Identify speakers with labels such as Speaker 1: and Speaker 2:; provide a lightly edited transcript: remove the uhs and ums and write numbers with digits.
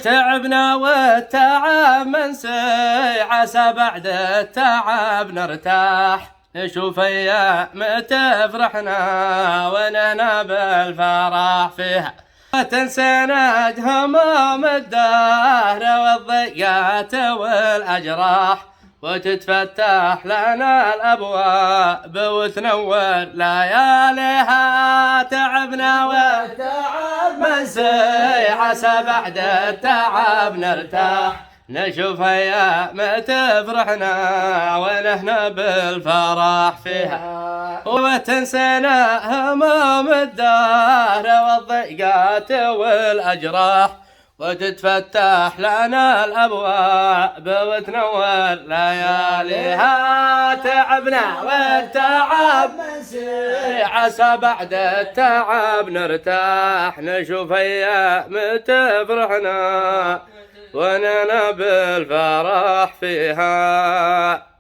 Speaker 1: تعبنا والتعب منسي، عسى بعد التعب نرتاح، نشوف أيام تفرحنا ونهنا بالفرح فيها، وتنسينا هموم الدهر والضيقات والأجراح، وتتفتح لنا الأبواب وتنور لياليها. تعبنا والتعب منسي، عسى بعد التعب نرتاح، نشوف أيام تفرحنا ونهنا بالفرح فيها، وتنسينا هموم الدهر والضيقات والأجراح، وتتفتح لنا الأبواب وتنور لياليها. تعبنا والتعب منسي، عسى بعد التعب نرتاح، نشوف أيام تفرحنا وننا بالفرح فيها.